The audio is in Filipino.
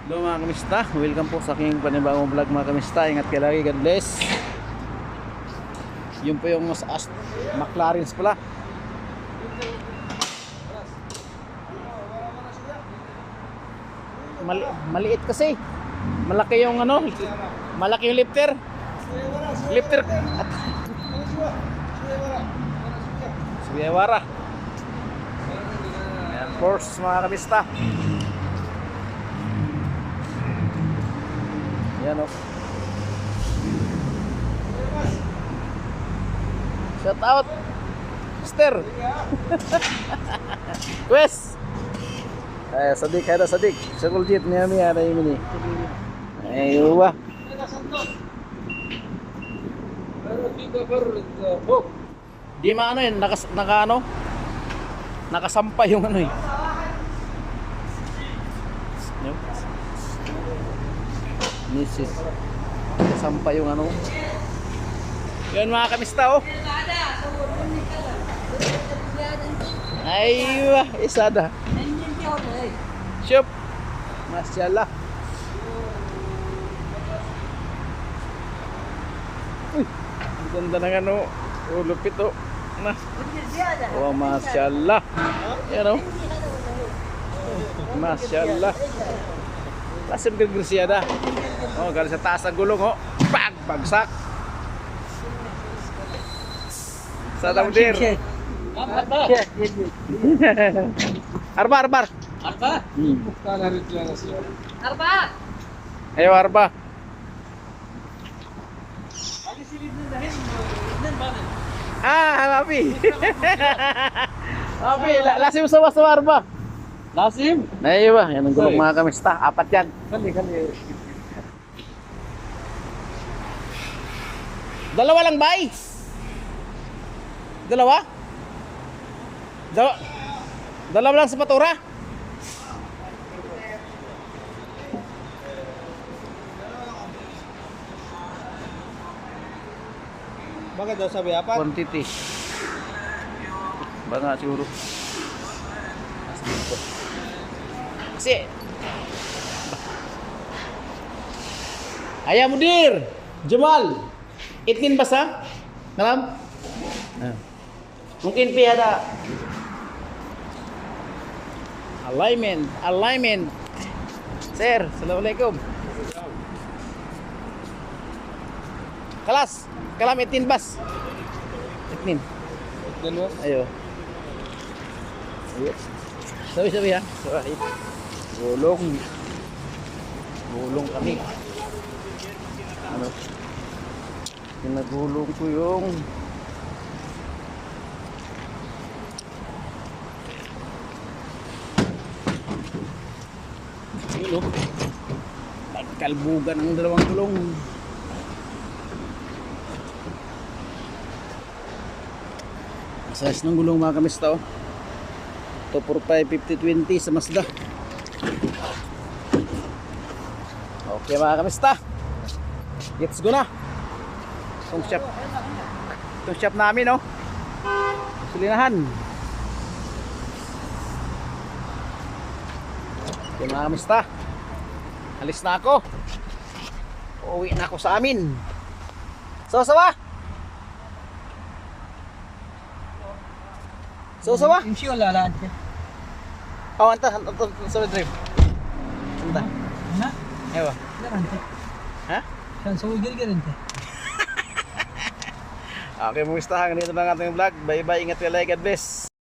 Hello mga kamista, welcome po sa aking panibagong vlog mga kamista. Ingat kayo lagi, God bless. Yun po yung mas McLaren's pala. Maliit kasi. Malaki yung ano, malaki yung lifter. Lifter at Suyawara. Ayan, force mga kamista. Yan o. Shout out Mister Wes. Sadik ada sadik. Sakul jit niya ada ini. Ayo wah. Di maano yun, nakasampay yung ano eh. Nisis. Nakasampay yung ano. Yun mga kamista oh. Aywa, isada. Shop. Masyaallah. Uy, ang ganda ng ano. Lupit oh. Nah. Oh, masyaallah. Yan oh. Masyaallah. Lasim ke Grisiada. Oh, galing sa taas ng gulong oh. Bagsak. Sa Taudir. Arba. Arba? Arba! Ayo Arba. Happy. Happy, lasim sa Arba. Lasim? Ayo ba, yan ang gulong mga kamista. Apat yan. Kali. Dalawa lang ba? Dalawa? Dalawa lang sa patura? Bakit daw sabi apat? Quantity. Banga siguro. Kasi Ayah Mudir, Jamal. Itnin basa? Kalam? Mungkin pi ada alignment. Sir, assalamualaikum. Kalam itnin bas. Itnin. Dalawa? Ayo. Sabi ya. Sorry. Gulong kami. Ano? Pinagulong ko yung yun o. Nagkalbugan ang dalawang gulong. Size ng gulong mga kamista o. 245 5020 sa Mazda. Okay mga kamista, let's go na. Itong shop namin oh. Sulinahan. Okay mga kamista, alis na ako. Uuwi na ako sa amin. Sawa? Imsi wala lahat siya. Oh, anta sa drive. Anta. Na? Ewa. Garante. Ha? Saan sa ugil garante? Okay, musta hanggang dito lang ating vlog. Bye bye, ingat kayo, God bless.